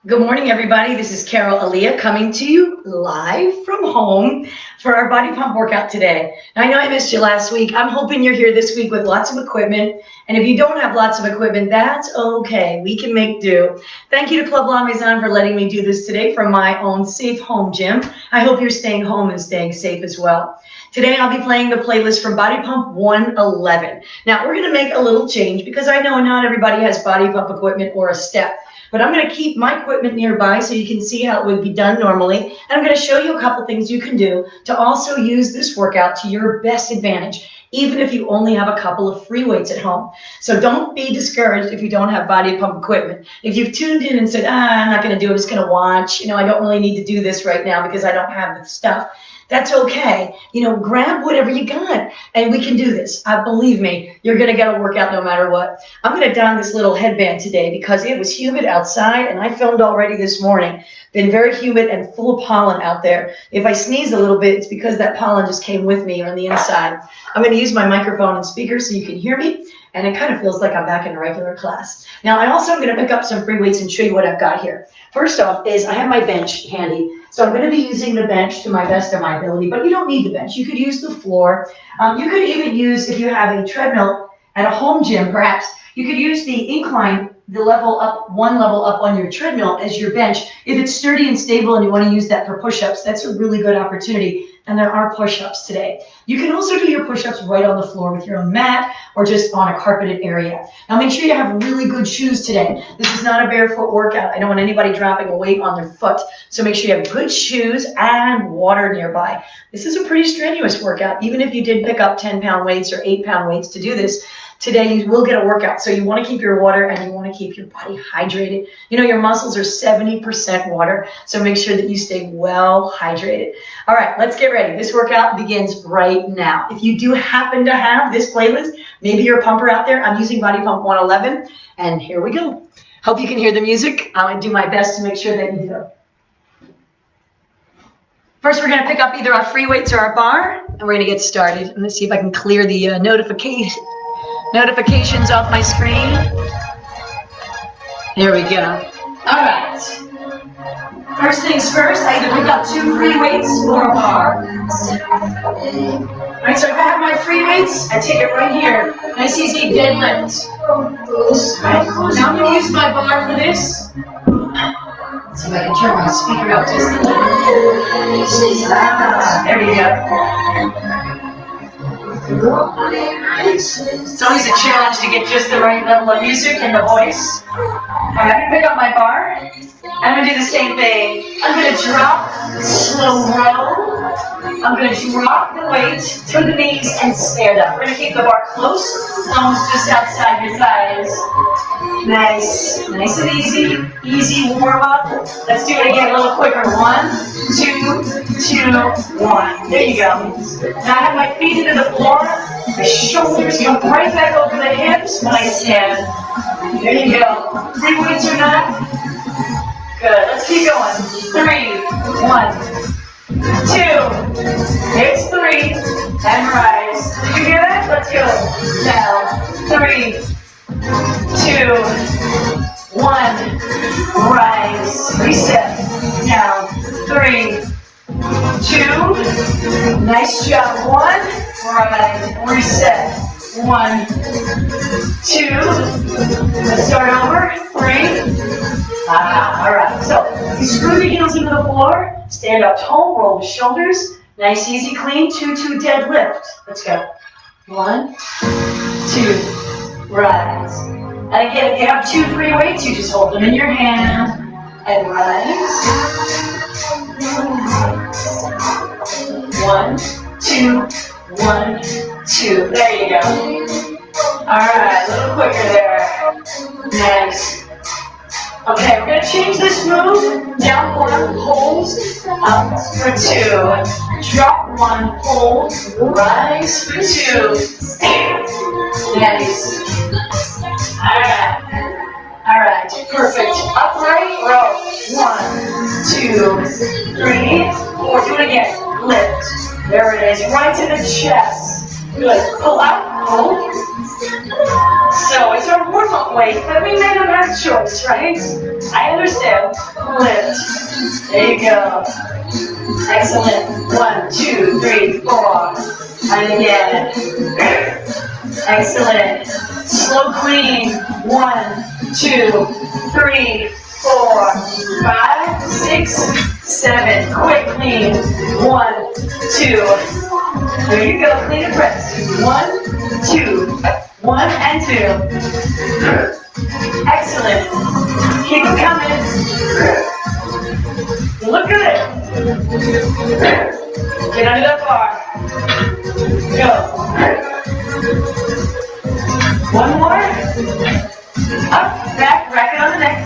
Good morning, everybody. This is Carol Aaliyah coming to you live from home for our body pump workout today. Now, I know I missed you last week. I'm hoping you're here this week with lots of equipment. And if you don't have lots of equipment, that's okay. We can make do. Thank you to Club La Maison for letting me do this today from my own safe home gym. I hope you're staying home and staying safe as well. Today, I'll be playing the playlist from Body Pump 111. Now, we're going to make a little change because I know not everybody has body pump equipment or a step. But I'm going to keep my equipment nearby so you can see how it would be done normally. And I'm going to show you a couple things you can do to also use this workout to your best advantage, even if you only have a couple of free weights at home. So don't be discouraged if you don't have body pump equipment. If you've tuned in and said, I'm not going to do it, I'm just going to watch, I don't really need to do this right now because I don't have the stuff. That's okay. Grab whatever you got and we can do this. Believe me, you're going to get a workout no matter what. I'm going to don this little headband today because it was humid outside and I filmed already this morning. Been very humid and full of pollen out there. If I sneeze a little bit, it's because that pollen just came with me on the inside. I'm going to use my microphone and speaker so you can hear me. And it kind of feels like I'm back in a regular class. Now, I also am going to pick up some free weights and show you what I've got here. First off is I have my bench handy. So I'm going to be using the bench to my best of my ability, but you don't need the bench. You could use the floor. You could even use, if you have a treadmill at a home gym, perhaps, you could use the incline, the level up, one level up on your treadmill as your bench. If it's sturdy and stable and you want to use that for push-ups, that's a really good opportunity. And there are push-ups today. You can also do your push-ups right on the floor with your own mat or just on a carpeted area. Now make sure you have really good shoes today. This is not a barefoot workout. I don't want anybody dropping a weight on their foot. So make sure you have good shoes and water nearby. This is a pretty strenuous workout. Even if you did pick up 10-pound weights or 8-pound weights to do this, today you will get a workout. So you want to keep your water and you want to keep your body hydrated. Your muscles are 70% water, so make sure that you stay well hydrated. All right, let's get ready. This workout begins right now. If you do happen to have this playlist, maybe you're a pumper out there. I'm using Body Pump 111, and here we go. Hope you can hear the music. I'm going to do my best to make sure that you do. First, we're going to pick up either our free weights or our bar, and we're going to get started. I'm going to see if I can clear the notifications off my screen. There we go. All right. First things first, I either pick up 2 free weights or a bar. All right, so if I have my free weights, I take it right here. Nice, easy deadlift. All right, now I'm going to use my bar for this. Let's see if I can turn my speaker up just a little. There we go. It's always a challenge to get just the right level of music and the voice. I'm going to pick up my bar. I'm going to do the same thing. I'm going to drop, slow row. I'm going to drop the weight to the knees and stand up. We're going to keep the bar close, thumbs just outside your thighs. Nice. Nice and easy. Easy warm up. Let's do it again a little quicker. 1, 2, 2, 1. There you go. Now I have my feet into the floor. My shoulders come right back over the hips when I stand. There you go. Free weights or not? Good. Let's keep going. 3, 1, 2. It's 3. And rise. Did you hear that? Let's go. Now, 3, 2, 1. Rise. Reset. Now, 3, 2. Nice job. 1. Rise. Reset. 1, 2. Let's start over. 3. All right. So you screw the heels into the floor. Stand up tall. Roll the shoulders. Nice, easy, clean. 2-2 deadlift. Let's go. 1, 2. Rise. And again, if you have 2 free weights, you just hold them in your hand and rise. 1, 2, 1, 2. There you go. All right, a little quicker there. Nice. Okay, we're going to change this move. Down 1, hold, up for 2. Drop 1, hold, rise for 2. Nice. All right, perfect. Upright row. 1, 2, 3, 4. Do it again. Lift. There it is. Right to the chest. Good. Pull out. Hold. So it's our 4th pump weight, but we made a nice choice, right? I understand. Lift. There you go. Excellent. 1, 2, 3, 4. And again. Excellent. Slow clean. 1, 2, 3, 4, 5, 6, 7. Quick clean. 1, 2. There you go. Clean and press. 1, 2. 1 and 2. Excellent. Keep it coming. You look good. Get under that bar. Go. One more. Up, back, racket on the neck.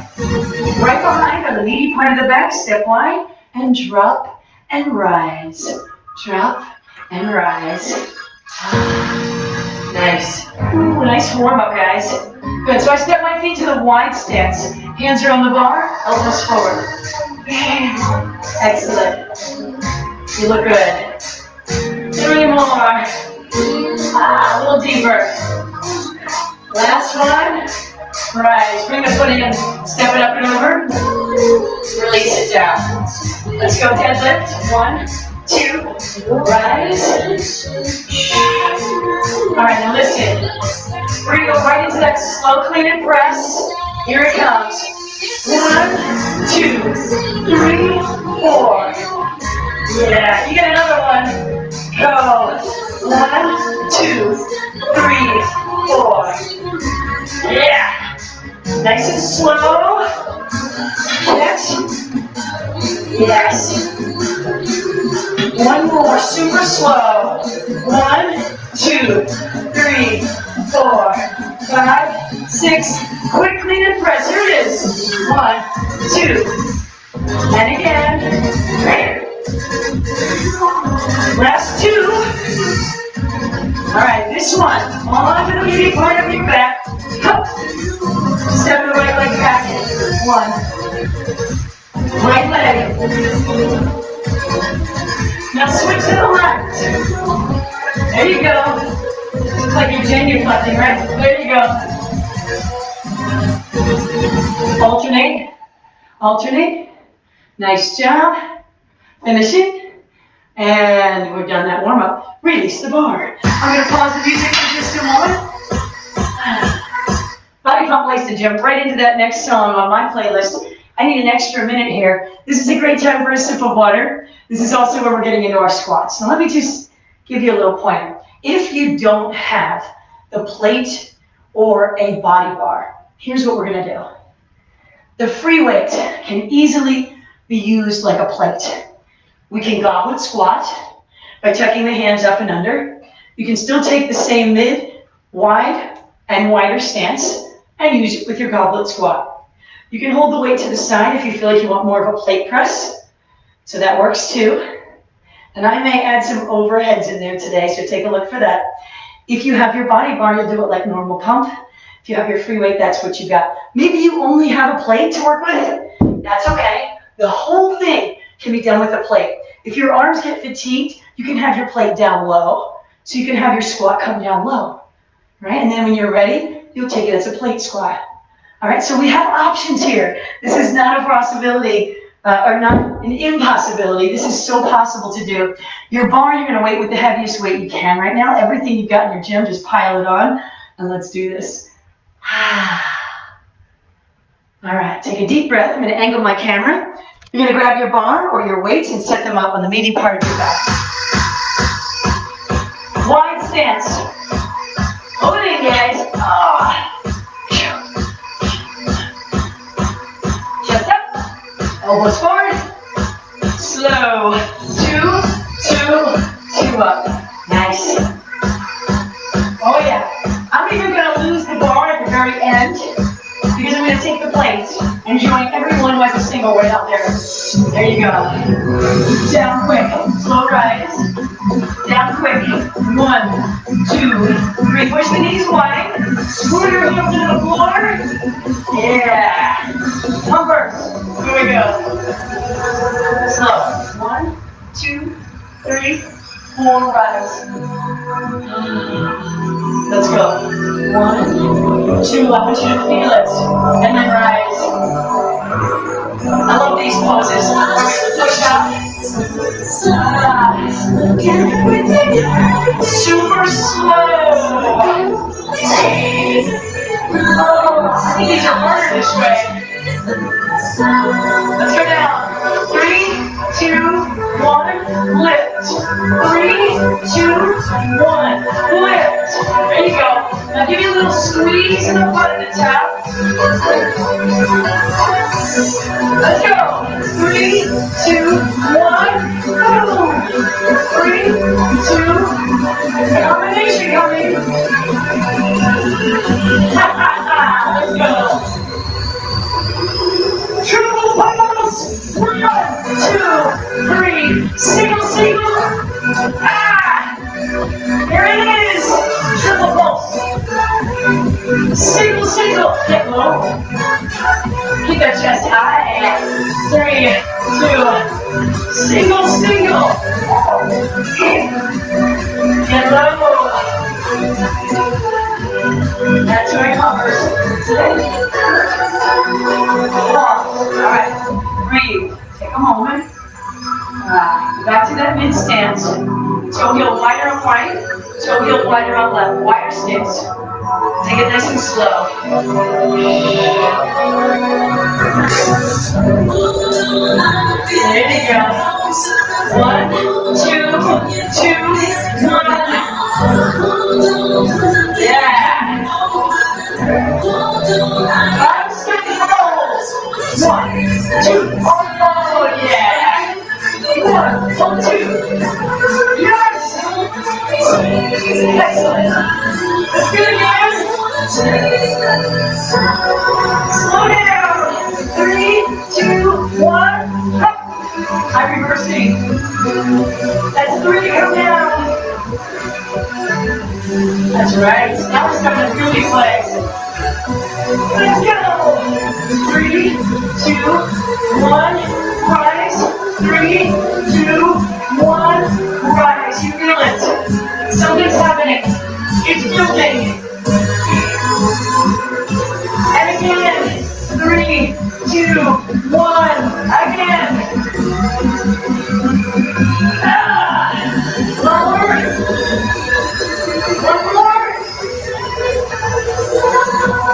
Right behind on the meaty part of the back. Step wide and drop and rise. Drop and rise. Nice. Ooh, nice warm up, guys. Good. So I step my feet to the wide stance. Hands are on the bar, elbows forward. Excellent. You look good. 3 more. A little deeper. Last one. Right. Bring the foot in. Step it up and over. Release it down. Let's go deadlift. 1, 2. Rise. All right, now listen. We're going to go right into that slow clean and press. Here it comes. 1, 2, 3, 4. Yeah, you get another one. Go. 1, 2, 3, 4. Yeah. Nice and slow. Yes. Yes. One more, super slow. 1, 2, 3, 4, 5, 6. Quick clean and press. Here it is. 1, 2. And again. Last 2. All right, this one. On to the meaty part of your back. Step the right leg back in. 1. Right leg. Now switch to the left. There you go. It's like you're genuflecting, right? There you go. Alternate. Alternate. Nice job. Finish it. And we're done that warm up. Release the bar. I'm going to pause the music for just a moment. BodyPump likes to jump right into that next song on my playlist. I need an extra minute here. This is a great time for a sip of water. This is also where we're getting into our squats. Now let me just give you a little pointer. If you don't have the plate or a body bar, here's what we're going to do. The free weight can easily be used like a plate. We can goblet squat by tucking the hands up and under. You can still take the same mid, wide, and wider stance and use it with your goblet squat. You can hold the weight to the side if you feel like you want more of a plate press. So that works too. And I may add some overheads in there today, so take a look for that. If you have your body bar, you'll do it like normal pump. If you have your free weight, that's what you got. Maybe you only have a plate to work with. That's okay. The whole thing can be done with a plate. If your arms get fatigued, you can have your plate down low, so you can have your squat come down low, right? And then when you're ready, you'll take it as a plate squat. All right, so we have options here. This is not a possibility, or not an impossibility. This is so possible to do. Your bar, you're going to weight with the heaviest weight you can right now. Everything you've got in your gym, just pile it on, and let's do this. All right, take a deep breath. I'm going to angle my camera. You're going to grab your bar or your weights and set them up on the meaty part of your back. Wide stance. Hold it in, guys. Chest up. Elbows forward. Slow. 2, 2, 2 up. Nice. Oh, yeah. I'm even going to lose the bar at the very end because I'm going to take the plates and join everyone who has a single weight out there. There you go. Down quick. Slow rise. Down quick. 1, 2, 3. Push the knees wide. Screw your heels into the floor. Yeah. Pumpers. Here we go. Slow. 1, 2, 3, 4. Rise. Let's go. 1, 2, I want you to feel it, and then rise. I love these poses. Push up. Super slow. Oh, these are harder this way. Let's go down. 3, 2, 1, lift. 3, 2, 1, lift. There you go. Now give me a little squeeze in the front of the tap. Let's go. 3, 2, 1, boom. 3, 2, combination coming. Let's go. Triple pulse. 1, 2, 3. Single, single. Here it is. Triple pulse. Single, single. Get low. Keep that chest high. 3, 2. Single, single. Get low. That's where it covers. Alright, breathe. Take a moment. Back to that mid stance. Toe heel wider on right, toe heel wider on left. Wider stance. Take it nice and slow. There you go. 1, 2, 2, 1. Yeah. 5 seconds rolls. 1, 2. Oh yeah. 1, 2. Yes. Excellent. Let's do it again. Slow down. 3, 2, 1. Up. I'm reversing. That's 3. Come down. That's right. Now we're starting to do these legs. Let's go. 3, 2, 1. Rise. 3, 2, 1. Rise. You feel it. Something's happening. It's building. And again. 3, 2, 1. Again. Lower. 1 more.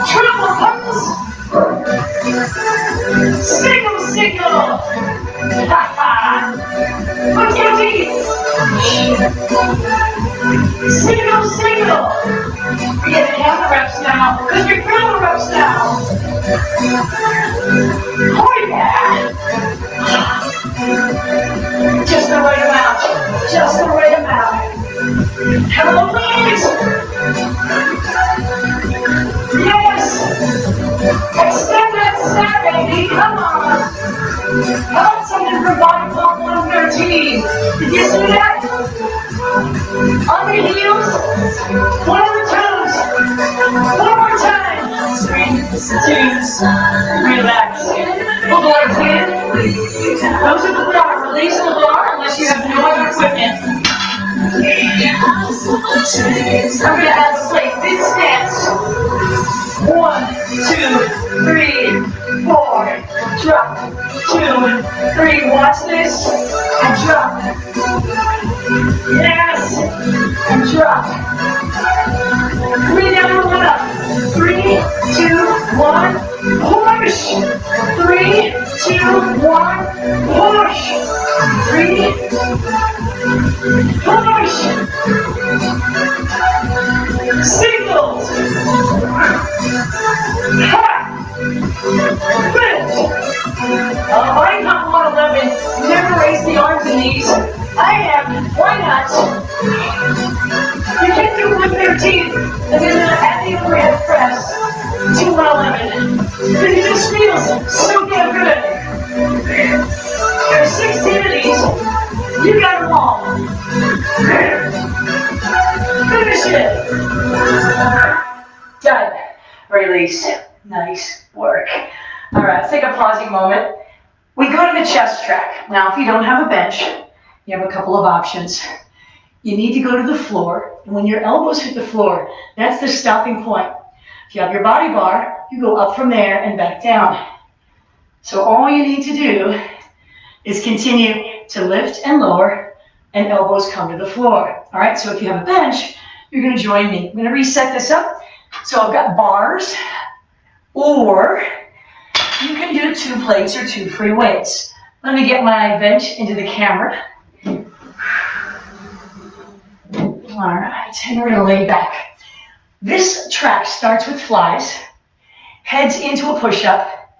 Triple pulse. Single, single. Put your teeth. Single, single. We're getting hammer reps now. Because you're hammer reps now. Oh yeah. Just the right amount. Just the right amount. Hello, legs. Yes. Extend that stack, baby. Come on. How about something for BodyPump 113? Did you see that? On the heels. 1 more toes. 1 more time. 3, 2, relax. Hold legs in. Go to the bar. Release the bar unless you have no other equipment. I'm going to add a plate. Big stance. 1, 2, 3, 4. Drop. 2, 3. Watch this. And drop. Yes. And drop. 3 down, 1 up. 3, 2, 1. Push. 3, 2, 1. Push. 3. Push. Singles. Ha. Lift. BodyPump 111. Never raise the arms and knees. I am. Why not? You can do 113 and then add the overhead press to 111. But it just feels so damn good. There's 16 of these. You got them all. Finish it. Done. Release. Nice work. All right, let's take a pausing moment. We go to the chest track. Now, if you don't have a bench, you have a couple of options. You need to go to the floor, and when your elbows hit the floor, that's the stopping point. If you have your body bar, you go up from there and back down. So all you need to do is continue to lift and lower, and elbows come to the floor. All right, so if you have a bench, you're going to join me. I'm going to reset this up. So I've got bars, or you can do 2 plates or 2 free weights. Let me get my bench into the camera. All right, and we're going to lay back. This track starts with flies, heads into a push-up,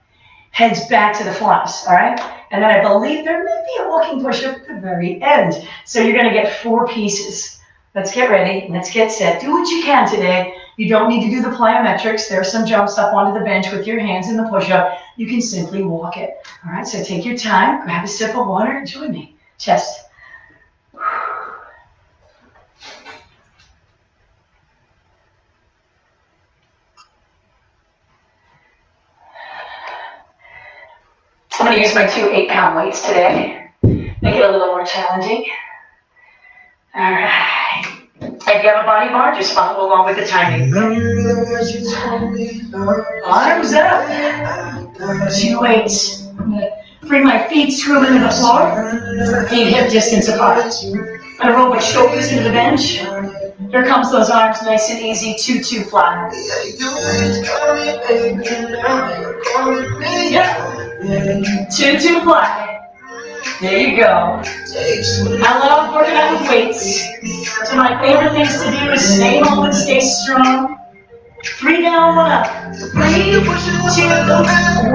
heads back to the flies, all right? And then I believe there may be a walking push-up at the very end. So you're going to get 4 pieces. Let's get ready. Let's get set. Do what you can today. You don't need to do the plyometrics. There are some jumps up onto the bench with your hands in the push-up. You can simply walk it. All right, so take your time. Grab a sip of water. Join me. Chest. I'm going to use my 2 8-pound weights today. Make it a little more challenging. All right. If you have a body bar, just follow along with the timing. Arms up. 2 weights. I'm going to bring my feet, screw them into the floor. Feet hip distance apart. I'm going to roll my shoulders into the bench. Here comes those arms, nice and easy. 2-2 fly. Yeah. 2-2 fly. There you go. I love working out with weights. So my favorite things to do is stay home and stay strong. 3 down, 1 up. 3, 2,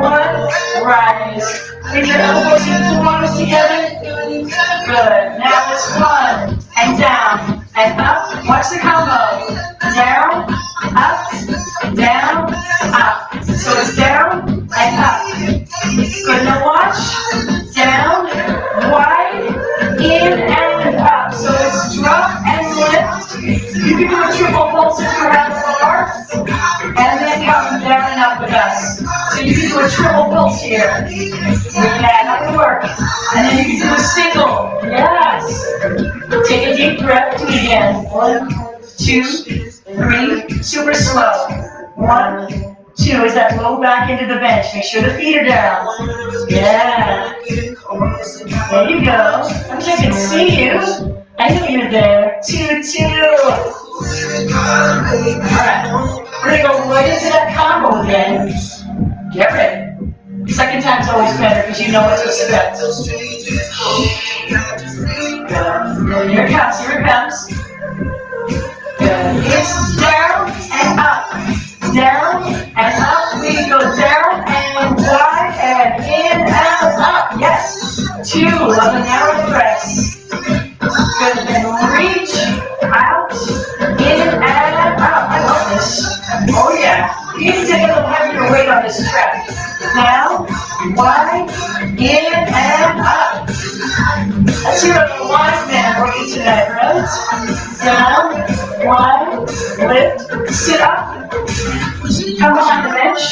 1, rise. Bring your elbows and forearms together. Good. Now it's 1 and down and up. Watch the combo. Down, up, down, up. So it's down and up. Good. Now watch. Down, wide, in and up. So it's drop and lift. You can do a triple pulse if you're around the bar. And then come down and up with us. So you can do a triple pulse here. Yeah, that would work. And then you can do a single. Yes. Take a deep breath. Do it again. 1, 2, 3. Super slow. 1, 2. Is that low back into the bench. Make sure the feet are down. Yeah. There you go. I wish I could see you. I know you're there. 2, 2. Alright. We're going to go right into that combo again. Get ready. Second time's always better because you know what to expect. Good. Here it comes. Here it comes. Good. It's down and up. Down and up. We go down and wide and in and up. Yes. 2 of the narrow press. Good. Then reach out, in and up. I love this. Oh yeah. You can take a little heavier weight on this track. Down, wide, in and up. Let's hear a wide man working tonight, right? Down, wide, lift, sit up. Come behind the bench.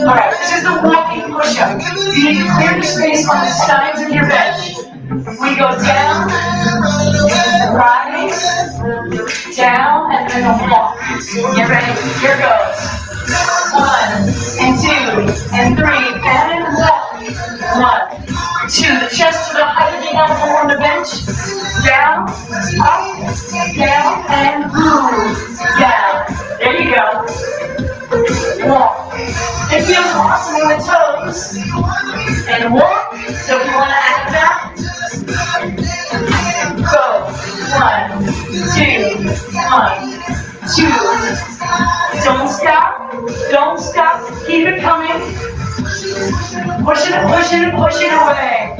Alright, this is the walking push-up. You need to clear the space on the sides of your bench. We go down, rise, down, and then a walk. Get ready? Here goes. 1 and 2 and 3 and walk. 1, 2. The chest to the height of the elbow on the bench. Down, up, down, and move. Down. There you go. Walk. It feels awesome on the toes. And walk. So if you want to add that, go. 1, 2, 1, 2. Don't stop. Don't stop. Keep it coming. Pushing it, pushing it, pushing away.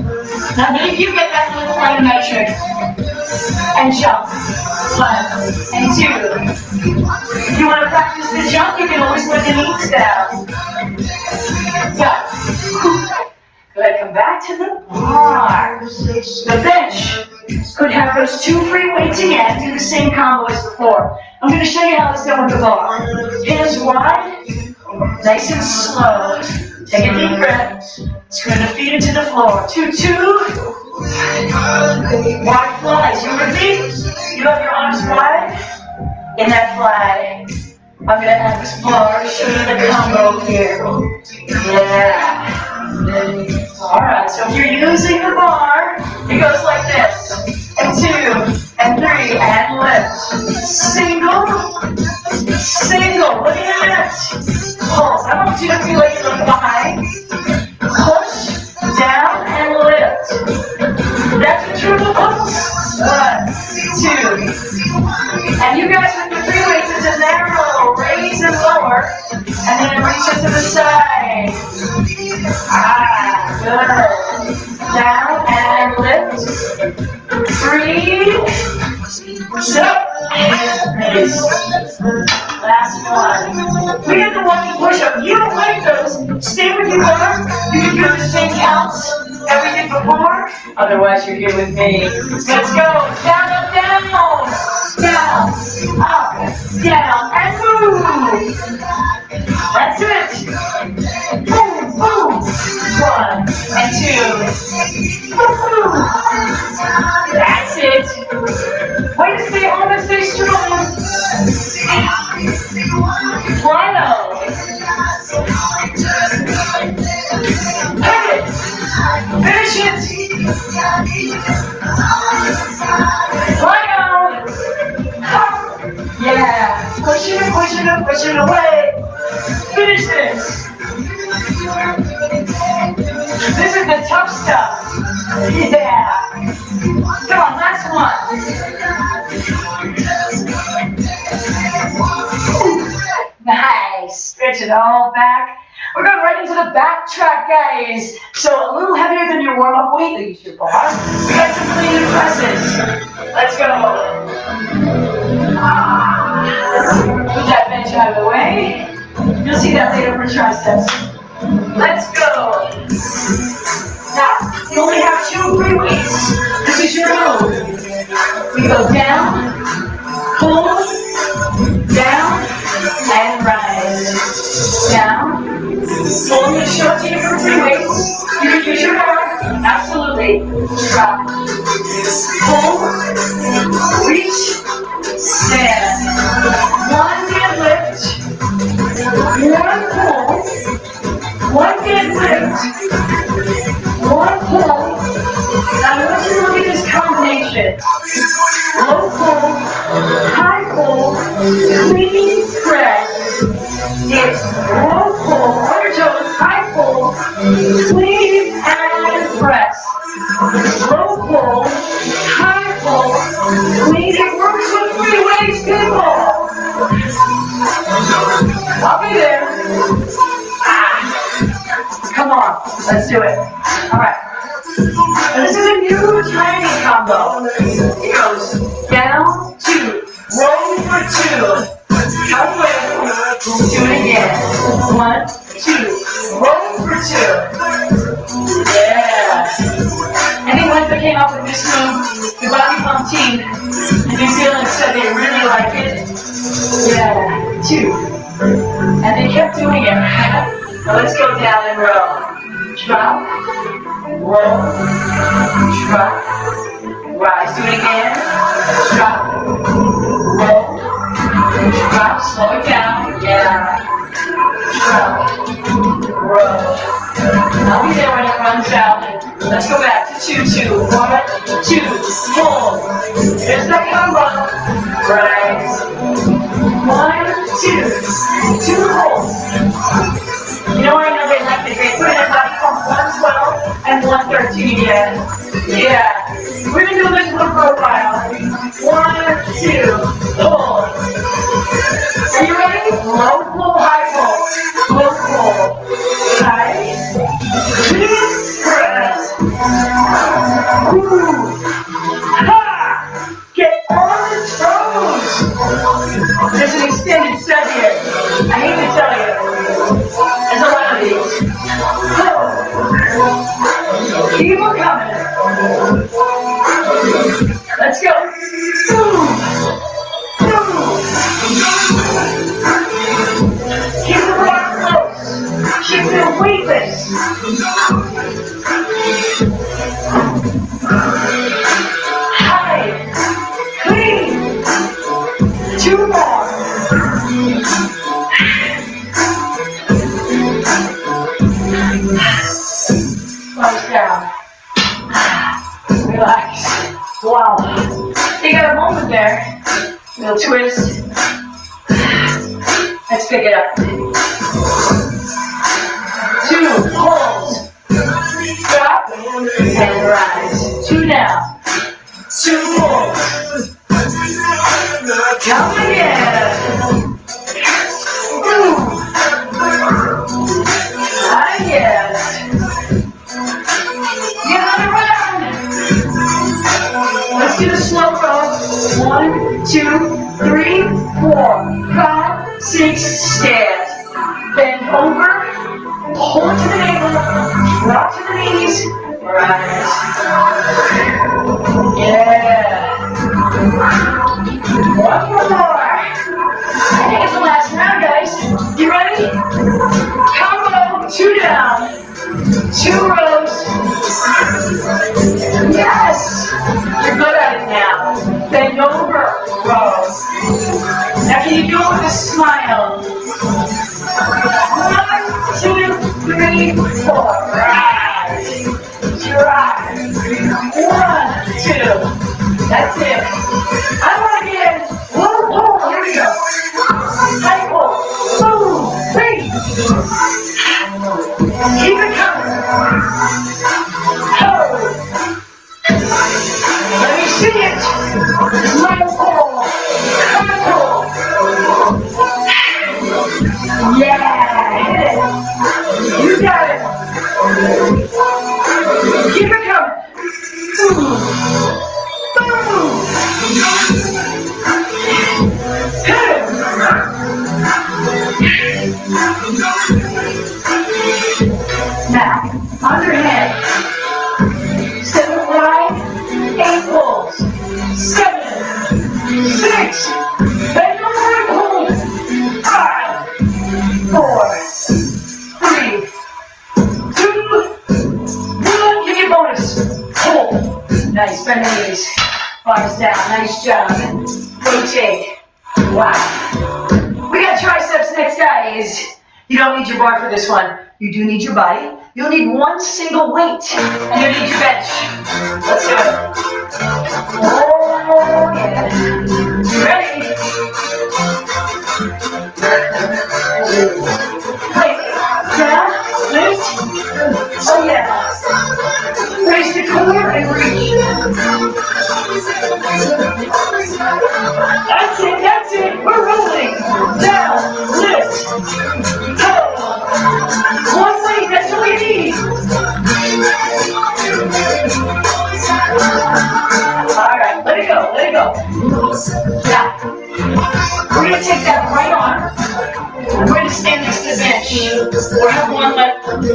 Now maybe you get that little plyometric. And jump. 1 and 2. If you want to practice the jump, you can always put the knees down. Yeah. Good. Come back to the bar. The bench could have those 2 free weights again. Do the same combo as before. I'm going to show you how it's done with the bar. Hands wide, nice and slow. Take a deep breath. Screw the feet into the floor. 2, 2. Wide flies. You repeat. You have your arms wide in that fly. I'm gonna explore, show you the combo here. Yeah. Alright, so if you're using the bar, it goes like this. And 2, and 3, and lift. Single, single, look at that. Pulse. I want you to feel like you're behind. Push, down, and lift. That's the truth of pulse. 1, 2. And you guys with the free weights, it's a narrow, raise and lower, and then it reaches to the side. Ah, good. Down and lift. Breathe. Sit up. Release. Last one. We have the walking push-up. You don't like those. Stay where you are. You can do the same counts that we did before. Otherwise, you're here with me. Let's go. Down, up, down. Down, up, down, and move. That's it. Boom, boom. 1 and 2. Boom. That's it. Way to stay home and stay strong. Plyo. Pivot. Finish it. Plyo. Yeah. Push it, push it, push it away. Finish this. This is the tough stuff. Yeah. Come on, last one. Nice. Stretch it all back. We're going right into the back track, guys. So a little heavier than your warm-up weight. Use your bar. We got some clean presses. Let's go. Put that bench out of the way. You'll see that later for triceps. Let's go. Now, you only have 2 free weights. This is your move. We go down, pull, down, and rise. Down, pull your short team for free weights. You can use your bar. Absolutely. Drop. Pull, reach, stand. 1 deadlift. 1 pull. 1 deadlift. 1 pull. Now I want you to look at this combination. Low pull, high pull, clean press. It's low pull, on your toes, high pull, clean and press. Low pull, high pull, clean. It works with free weights, people. I'll be there. Come on, let's do it. All right. This is a new timing combo. It goes down, 2, roll for 2. Halfway. Do it again. 1, 2, roll for 2. Yeah. Anyone that came up with this move, the BodyPump team in New Zealand said they really like it. Yeah. 2. And they kept doing it. Now let's go down and roll. Drop, roll, drop, rise. Do it again. Drop, roll, drop. Slow it down. Yeah. Drop, roll. I'll be there when it runs out. Let's go back to 2, 2. 1, 2, pull. There's the combo. Rise. 1, 2, 2 pulls. You know what I know they like it? They put in a BodyPump 112 and 113 again. Yeah. We're going to do this one profile. 1, 2, pull. Are you ready? Low pull, high pull. Low pull. High. Clean press. Ooh. Ha! Get on the toes. There's an extended set here. I hate to tell you. There's a lot of these. Keep on coming. Let's go. Keep the rock close. Shift it weightless. High. Clean. 2 more. Wow. You got a moment there. Little twist. Let's pick it up. 2 pulls. Drop and rise. 2 down. 2 pulls. Come again. Ah, yes. Get on around. Let's do the slow roll. 1, 2, 3, 4, 5, 6, stand. Bend over. Pull to the navel. Drop to the knees. Rise. Yeah. One more. I think it's the last round, guys. You ready? Combo, 2 down, 2 rows. Yes! You're good at it now. Bend over, row. Now can you do it with a smile? 1, 2, 3, 4. Rise. Drop. 1, 2. That's it. I want to get low pull. Here we go. High pull. Boom. 3. Keep it coming. Hold. Let me see it. Low pull. High pull. Yeah. Hit it. You got it. Keep it coming. Boom. Now, underhand. 7 wide, 8 pulls. 7, 6, bend over and pull. 5, 4, 3, 2, 1. Give me a bonus. Pull. Nice, bend the knees. Bars down, nice job. Rotate. Wow. We got triceps next, guys. You don't need your bar for this one. You do need your body. You'll need one single weight. And you need your bench. Let's do it. Oh, yeah. You ready? Wait. Down, lift. Oh, yeah. Raise the core and reach. That's it, we're rolling. Down, lift, toe. 1 weight, that's all you need. Alright, let it go. Now, we're going to take that right arm. We're going to stand next to the bench. We'll have one leg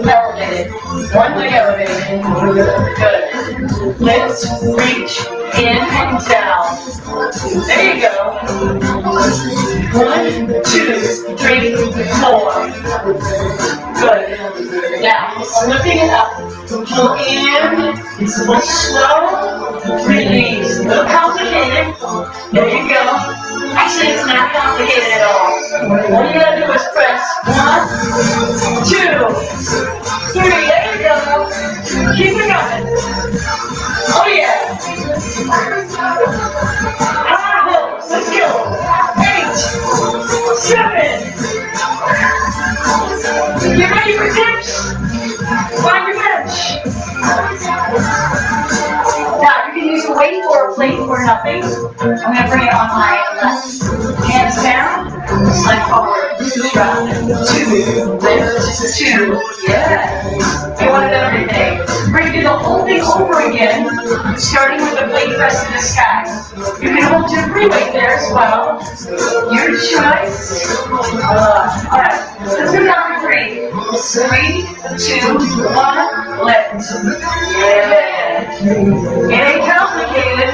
elevated. One leg elevated. Good. Lift, reach, in and down. There you go. 1, 2, 3, 4. Good. Now, lifting it up. Pull in. It's a little slow. Release. A little complicated. There you go. Actually, it's not complicated at all. All you gotta do is press 1, 2, 3. There you go. Keep it going. Oh yeah. High hopes. Let's go. 8, 7. Get ready for dips. Find your bench. Now you can use a weight or a plate or nothing. I'm going to bring it on my left. Hands down, slide forward, drop, 2, lift, 2, yeah. You want to do everything. We're going to do the whole thing over again, starting with the plate press in the sky. You can hold your free weight there as well. Your choice. Alright, let's do number 3. 3, 2, 1, lift. Yeah. It ain't complicated.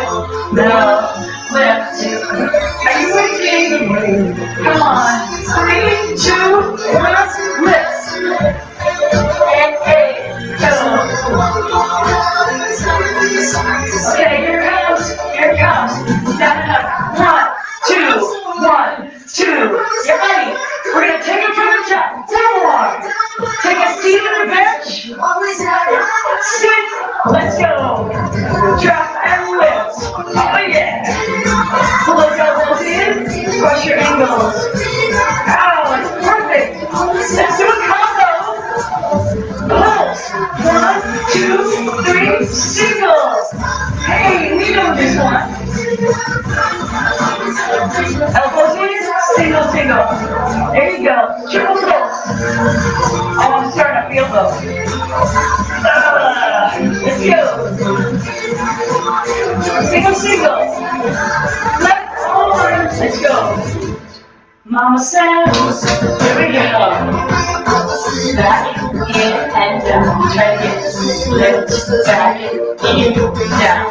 No. Lift. Are you waiting? Come on. 3, 2, 1, lift. And 8, go. Okay, here it comes. Not enough. 1, 2, 1, 2. Get ready. We're going to take it from the top. 1 more. Take a seat on the bench. Sit. Let's go. Drop and lift. Cross your ankles. Oh, it's perfect. Let's do a combo. Pulse. 1, 2, 3, singles. Hey, we know this one. Elbows in, single, single. There you go. Triple pulse. Oh, I'm starting to feel those. Let's go. Single, single. Left arm. Let's go. Mama said, here we go. Back, in, and down. Try to get lift, back, in, down.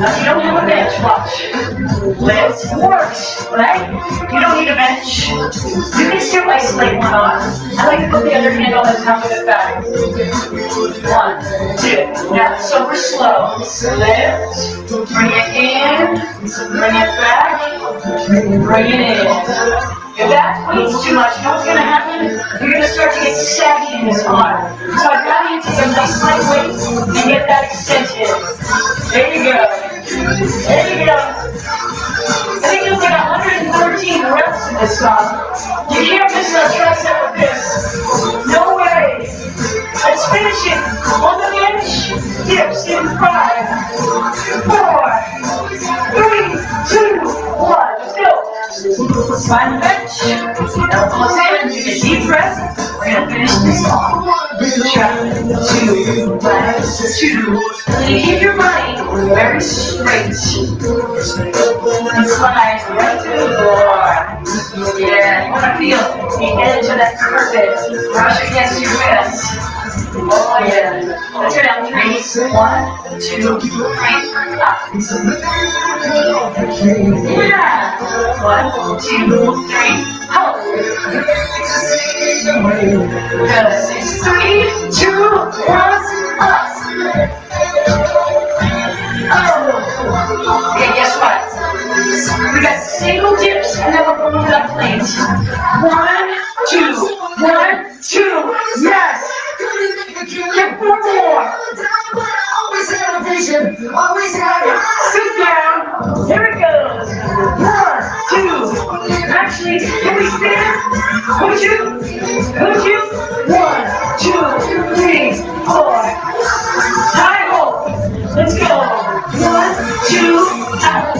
Now you don't have a bench, watch. Lift works, right? You don't need a bench. You can still isolate one arm. I like to put the other hand on the top of the back. 1, 2. Now super slow. Lift, bring it in, bring it back, bring it in. If that weighs too much, you know what's going to happen? You're going to start to get saggy in this arm. So I'd rather you take a nice light weight and get that extension. There you go. There you go. I think it was like 113 reps in this song. You can't miss a tricep with this. No way. Let's finish it. On the bench. Dips in 5, 4, 3, 2, 1. Let's go. Find the bench. Elbows in. Take a deep breath. We're going to finish this off. Try 2, 1, 2. And keep your body very straight. And slide right to the floor. Yeah, you want to feel the edge of that carpet brush against your wrist. Oh yeah. Let's go down 3. 1, 2, 3, up. Yeah. 1, 2, 3, up. Good. 3, 2, 1, up. Oh. Okay, guess what? We got single dips and then we're going to that plate. 1, 2, 1, 2. Yes. Get 4 more. Sit down. Here it goes. 1, 2. Actually, can we stand? Could you? 1, 2, 3, 4. Tie hold. Let's go. 1, 2, out.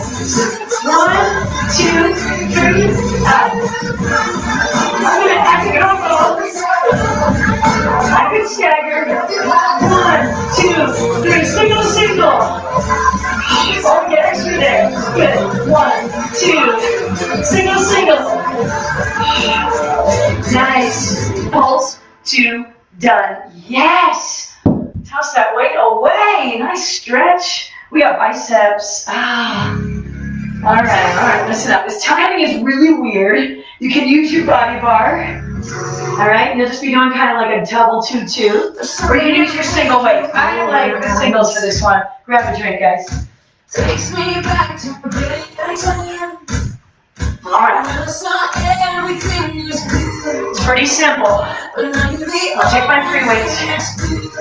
1, 2, 3, out. I'm going to have to go. I can stagger. 1, 2, 3, single, single. Oh, get extra there. Good. 1, 2, single, single. Nice. Pulse, 2, done. Yes. Toss that weight away. Nice stretch. We got biceps. All right, listen up. This timing is really weird. You can use your body bar. All right, you'll just be doing kind of like a double 2-2. Or you can use your single weight. I like the singles for this one. Grab a drink, guys. Takes me back to all right. It's pretty simple. I'll take my free weights.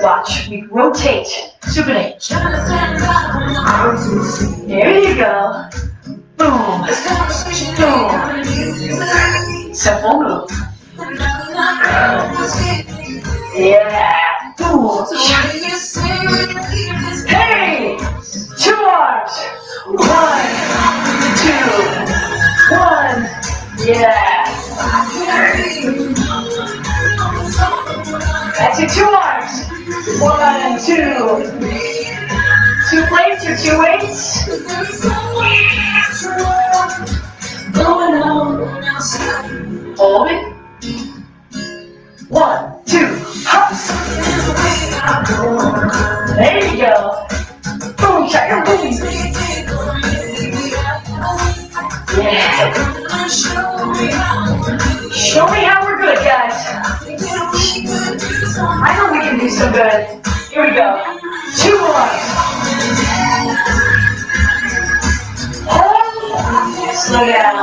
Watch. We rotate. Supinate. There you go. Boom. Boom. Simple move. Yeah. Boom. Hey! 2 arms. 1, 2, 1. Yeah. That's it. 2 arms. 1, 2. 2 plates or 2 weights. Hold it. 1, 2, hops. There you go. Boom, shaka, boom. Yeah. Show me how we're good, guys. I know we can do some good. Here we go. 2 arms. Slow down.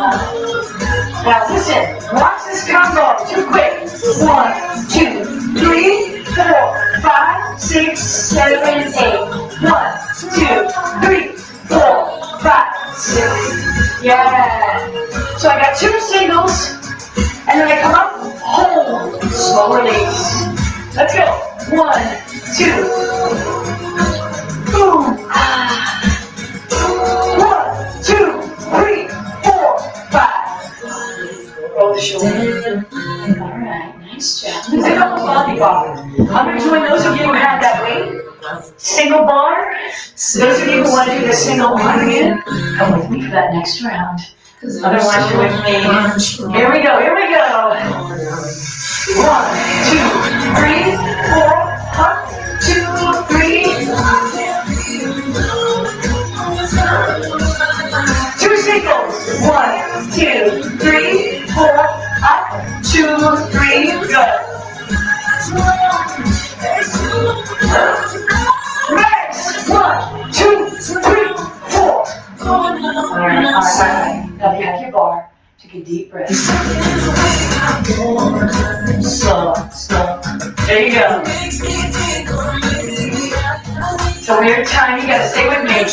Now listen, watch this combo. Too quick. 1, 2, 3, 4, 5, 6, 7, 8. 1, 2, 3, 4, 5, 6. Yeah. 2 So I got 2 singles, and then I come up, hold, slow release. Let's go. 1, 2. Boom. 1, 2, 3, 4, 5. Roll the shoulder. All right, nice job. Let's pick up a body bar. I'm going to join those of you who have that weight. Single bar. Those of you who want to do the single arm again, come with me for that next round. Otherwise, you're with me. Here we go, here we go. 1, 2, 3, 4, up, 2, 3. 2 singles. 1, 2, 3, 4, up, 2, 3, go. Max. 1, 2, 3, 4. All right. Now you have your bar. Take a deep breath. Slow. There you go. It's a weird time. You gotta stay with me.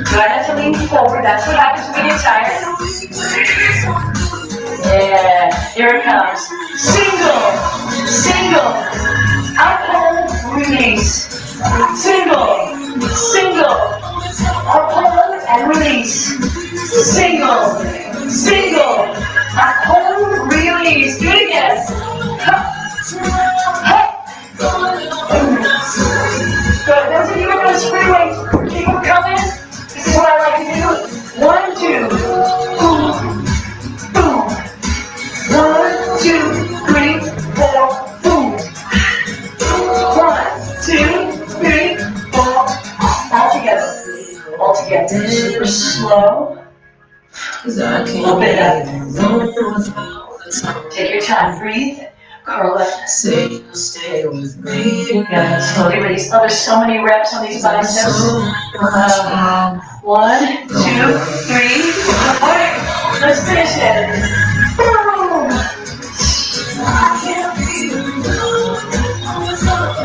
Do I have to lean forward? That's what happens when we get tired. Yeah. Here it comes. Single. Up, hold, release. Single. Up, hold, and release. Single. Up, hold, release. Do it again. Good. Those of you who are going to spring weights, keep them coming. This is what I like to do. 1, 2. Boom. 1, 2, 3, 4. Boom. 1, 2, 3, 4. All together. Super slow. A little bit of it. Take your time. Breathe. Curl up. Stay with me. Good. Slowly release. Oh, there's so many reps on these biceps. 1, 2, 3, 4. Let's finish it. Boom.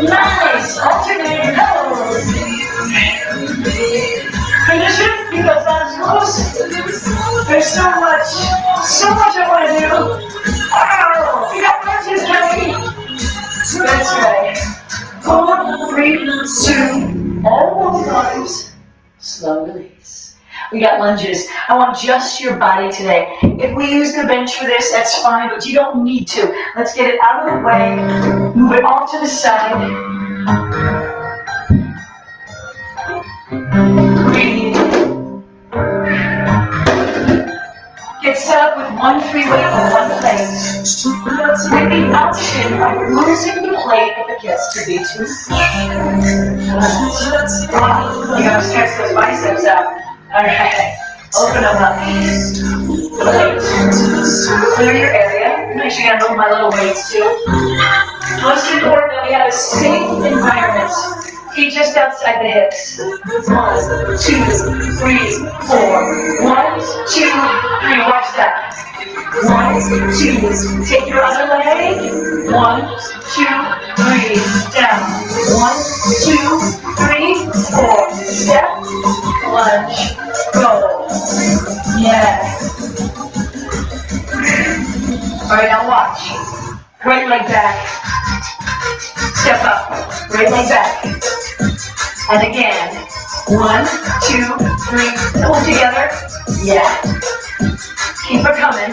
Nice. Alternate pose. Finish it because that's close. There's so much I want to do. Oh, you got lunges, Kelly. That's right. 4, 3, 2. All those arms. Slow release. We got lunges. I want just your body today. If we use the bench for this, that's fine, but you don't need to. Let's get it out of the way. Move it off to the side. Breathe. Get set up with 1 free weight in 1 place. With the option of losing the plate if it gets to be too much. You gotta stretch those biceps out. Alright. Open them up. Plate. Clear your area. Make sure you have my little weights too. Most important that we have a safe environment. Feet just outside the hips. 1, 2, 3, 4. 1, 2, 3. Watch that. 1, 2. Take your other leg. 1, 2, 3. Down. 1, 2, 3, 4. Step. Lunge. Go. Yes. All right, now watch. Right leg back. Step up. Right leg back. And again. 1, 2, 3. Pull together. Yeah. Keep it coming.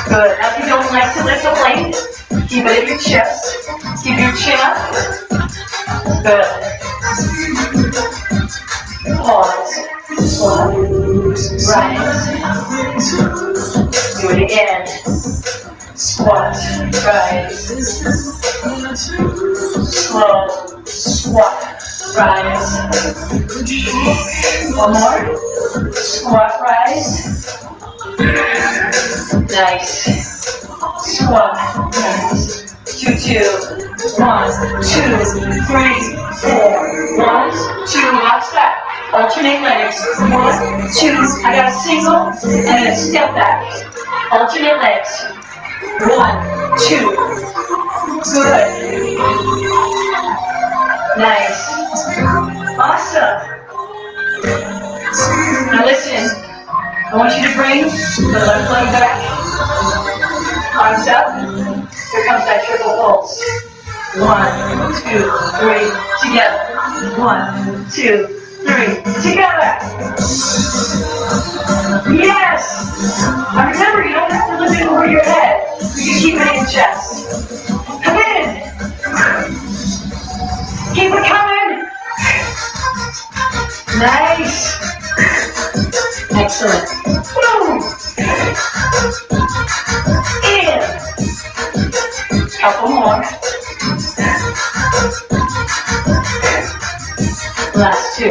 Good. Now if you don't like to lift the plate, keep it in your chest. Keep your chin up. Good. Pause. Slow. Rise. Do it again. Squat. Rise. Slow. Squat. Rise. One more. Squat. Rise. Nice. Squat. Rise. 2, 2. 1, 2, 3, 4. 1, 2. Watch that. Alternate legs. 1, 2. I got a single and then a step back. Alternate legs. 1, 2. Good. Nice. Awesome. Now listen. I want you to bring the left leg back. Arms up. Here comes that triple pulse. 1, 2, 3, together. 1, 2, 3, together. Yes! Now remember, you don't have to lift it over your head. You can keep it in your chest. Come in. Keep it coming. Nice. Excellent. Boom. In. Couple more. Last 2.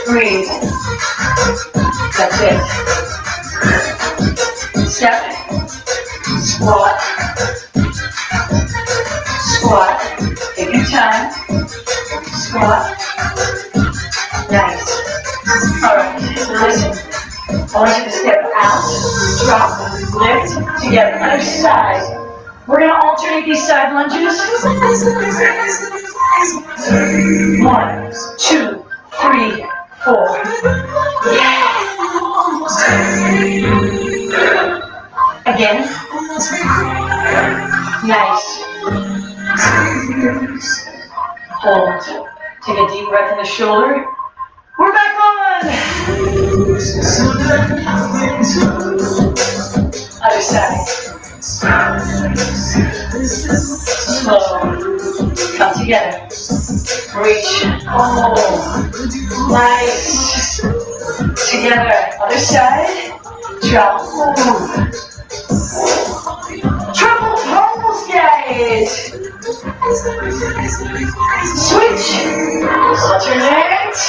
Breathe. That's it. Step. Squat. Squat. Take your time. Squat. Nice. Alright, listen. I want you to step out, drop, lift, together. Other side. We're going to alternate these side lunges. 1, 2, 3, 4. Yeah. Again. Nice. Hold. Take a deep breath in the shoulder. We're back on. Other side. Slow. Come together. Reach. Oh. Nice. Together. Other side. Drop. Triple pulse, guys. Switch. Alternate.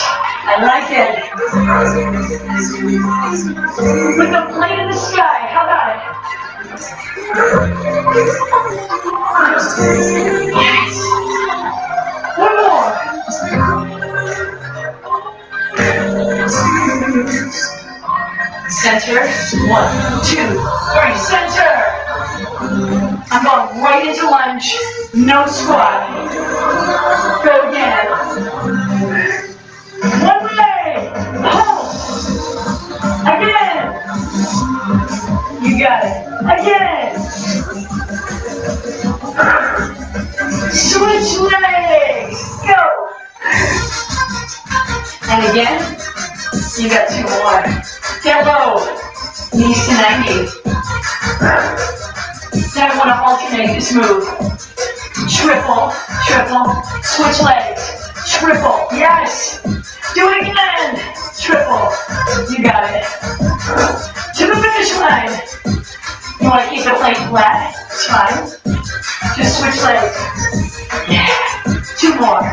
I like it. With the plane in the sky. How about it? Yes. One more. Center. 1, 2, 3. Center. I'm going right into lunge. No squat. Go again. One way. Pulse. Again. You got it. Again. Switch legs. Go. And again. You got 2 more. Get low. Knees to 90. Now I want to alternate this move. Triple, triple, switch legs. Triple, yes. Do it again. Triple, you got it. To the finish line. You want to keep the plate flat, it's fine. Just switch legs. Yeah, 2 more.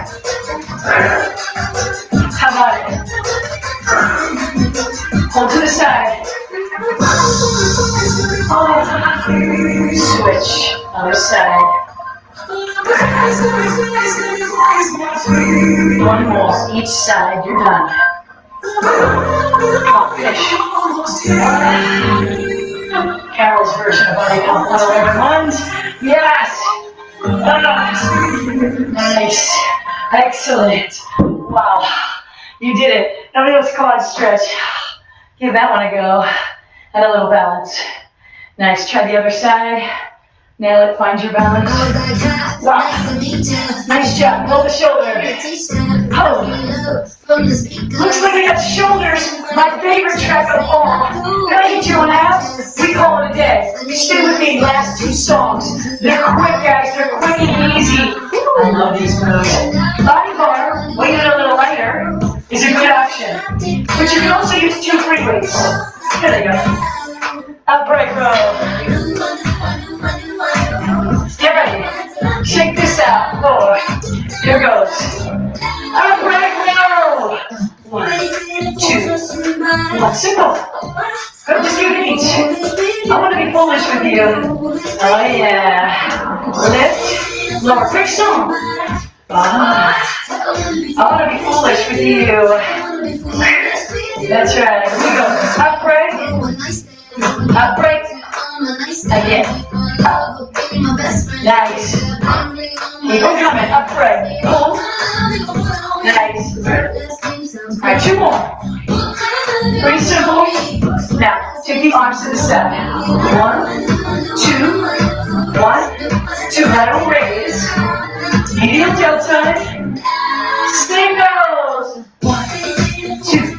How about it? Hold to the side. Switch, other side. 1 more, each side, you're done. Come on, finish. Carol's version of BodyPump 111 ones. Yes! Nice. Excellent. Wow. You did it. Now we have a quad stretch. Give that one a go. And a little balance. Nice. Try the other side. Nail it. Find your balance. Wow. Nice job. Pull the shoulder. Oh. Looks like we got shoulders. My favorite track of all. Can I hit you on abs? We call it a day. Stay with me. Last 2 songs. They're quick, guys. They're quick and easy. I love these moves. Body bar, weighted a little lighter, is a good option. But you can also use 2 free weights. Here they go. Upright row. Get ready. Shake this out. 4. Here goes. Upright row. 1, 2, 1. Simple. Go, just give it each. I want to be foolish with you. Oh yeah. Lift. Lower. Quick song. I want to be foolish with you. That's right. Here we go. Upright. Upright. Again. Nice. Keep on coming. Upright. Pull. Nice. Alright, 2 more. Pretty simple. Take the arms to the side. 1, 2, 1, 2. Lateral raise. Medial deltoid. Singles. 1, 2.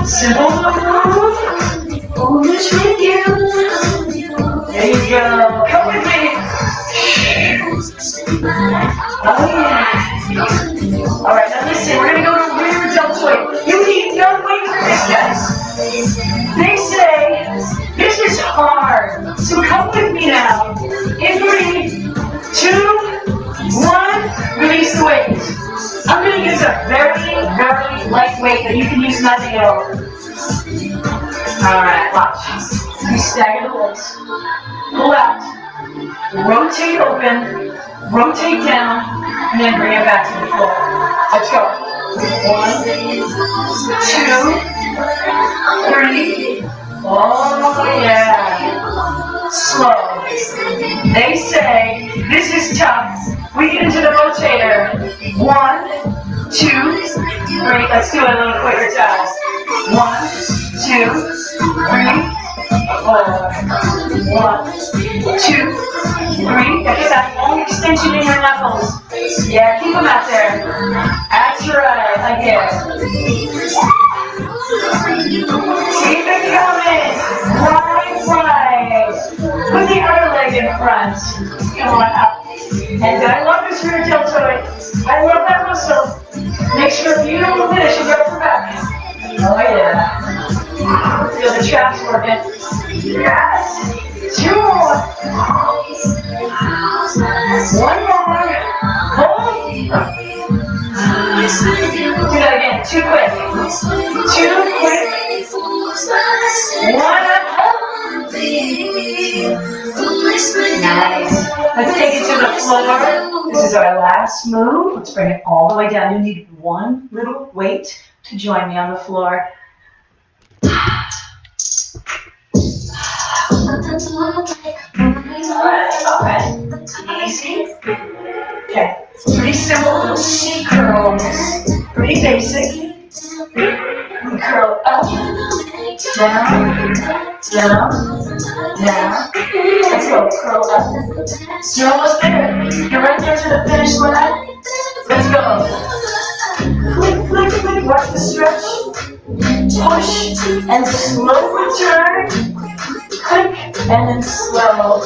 Simple move. Foolish with you. There you go. Come with me. Oh yeah. All right, now listen. We're gonna go to rear deltoid. You need no weight for this, guys. They say this is hard. So come with me now. In 3, 2, 1. Release the weight. I'm gonna use a very, very light weight that you can use nothing at all. All right, watch. You stagger the legs. Pull out. Rotate open. Rotate down. And then bring it back to the floor. Let's go. 1, 2, 3. Oh yeah. Slow. They say this is tough. We get into the rotator. 1, 2, 3. Let's do it a little quicker time. 1, 2, 3, 4. 1, 2, 3. Get that long extension in your knuckles. Yeah, keep them out there. That's right. Again. Keep it coming. Right. Put the other leg in front. Come on up. And I love this rear deltoid. I love that muscle. Make sure if you don't finish, you go for back. Oh yeah. Feel the traps working. Yes. 2 more. 1 more. Hold. Do that again. 2 quick. 2 quick. 1 up. Nice. Let's take it to the floor. This is our last move. Let's bring it all the way down. You need one little weight to join me on the floor. Alright. Easy. Okay. Pretty simple little C curls. Pretty basic. Curl up, down, down, down. Let's go, curl up. You're almost there. You're right there to the finish line. Let's go. Click, click, click. Watch the stretch. Push and slow return. Click and then slow.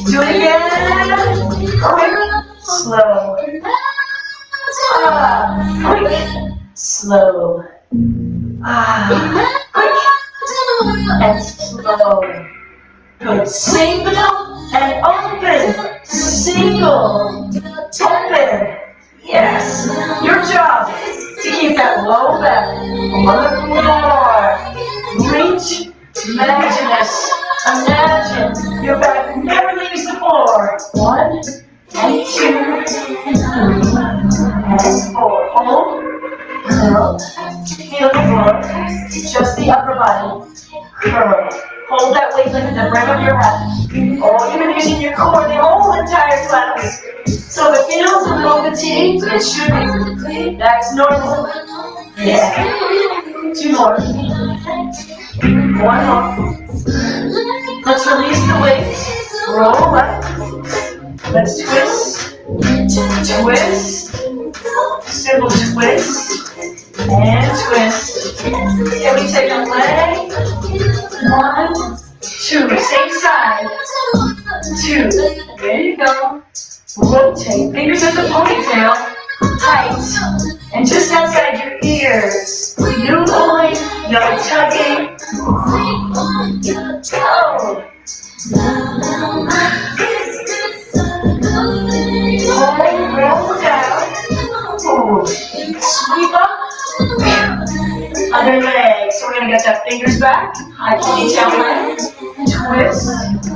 Do it again. Quick, slow. Quick, slow. Quick and slow. Good. Single and open. Single. Open. Yes. Your job to keep that low back on the floor. Reach. Imagine this. Imagine your back never leaves the floor. 1 and 2 and 4. Hold. Curl. Feel the floor. Just the upper body. Curl. Hold that weight like at the brim of your head. Oh, even using your core the whole entire class. So if it feels a little fatigued, it should be. That's normal. Yeah. 2 more. 1 more. Let's release the weight. Roll up. Let's twist. Twist. Simple twist. And twist. Can we take a leg? 1, 2. Same side. 2. There you go. Rotate. Fingers in the ponytail. Tight. And just outside your ears. No pulling, no tugging. Go. Hold, roll down. Sweep up. Other leg. So we're going to get that fingers back. High ponytail leg. Twist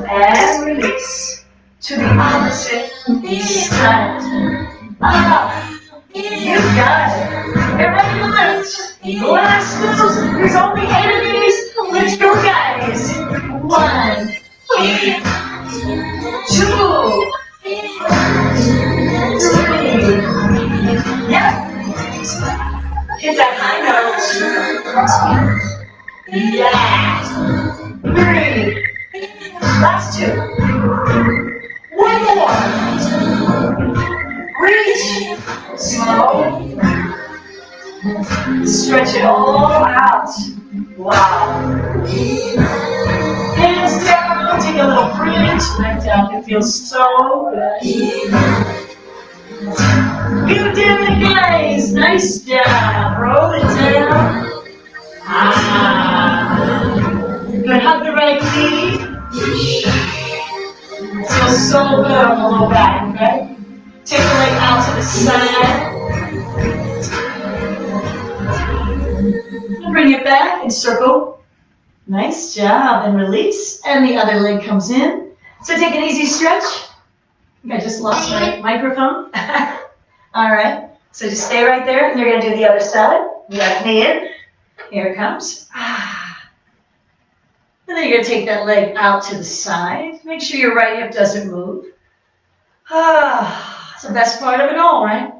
and release. To the opposite side. You got it. Get ready to lift. Last move. There's only 8 of these. Let's go, guys. 1, 2, 3. Yep. Hit that high note. Yeah. Breathe. Last two. One more. Reach. Slow. Stretch it all out. Wow. Hands down. Take a little bridge. Back down. It feels so good. You did it, guys. Nice job. Roll it down. Good. Hug the right knee. Feels so good on the low back, okay? Take the leg out to the side. Bring it back and circle. Nice job. And release. And the other leg comes in. So take an easy stretch. I think I just lost my microphone. All right. So just stay right there. And you're going to do the other side. Left knee in. Here it comes. And then you're going to take that leg out to the side. Make sure your right hip doesn't move. It's the best part of it all, right?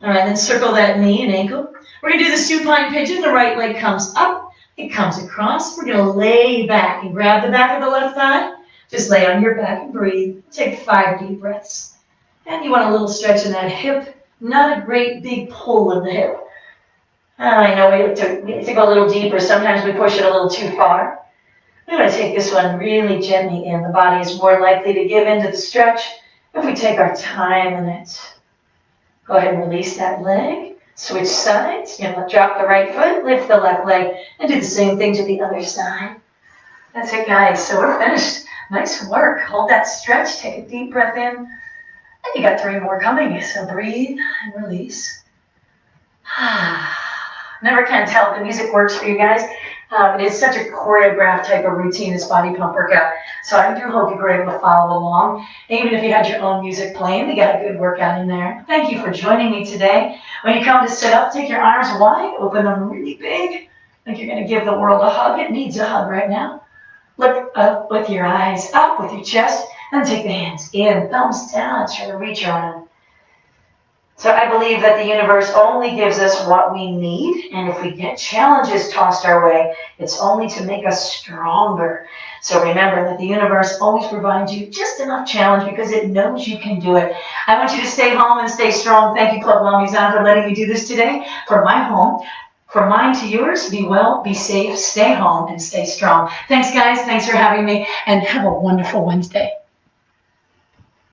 All right, then circle that knee and ankle. We're going to do the supine pigeon. The right leg comes up. It comes across. We're going to lay back and grab the back of the left thigh. Just lay on your back and breathe. Take 5 deep breaths. And you want a little stretch in that hip. Not a great big pull of the hip. I know we like to go a little deeper. Sometimes we push it a little too far. We're going to take this one really gently in. The body is more likely to give into the stretch if we take our time in it. Go ahead and release that leg. Switch sides. You're going to drop the right foot, lift the left leg, and do the same thing to the other side. That's it, guys. So we're finished. Nice work. Hold that stretch. Take a deep breath in. And you got 3 more coming. So breathe and release. Never can tell if the music works for you guys. It is such a choreographed type of routine, this body pump workout. So I do hope you were able to follow along. Even if you had your own music playing, we got a good workout in there. Thank you for joining me today. When you come to sit up, take your arms wide, open them really big, like you're going to give the world a hug. It needs a hug right now. Look up with your eyes, up with your chest, and take the hands in, thumbs down, try to reach around. So I believe that the universe only gives us what we need, and if we get challenges tossed our way, it's only to make us stronger. So remember that the universe always provides you just enough challenge because it knows you can do it. I want you to stay home and stay strong. Thank you, Club Lamizan, for letting me do this today. From my home, from mine to yours, be well, be safe, stay home, and stay strong. Thanks, guys. Thanks for having me, and have a wonderful Wednesday.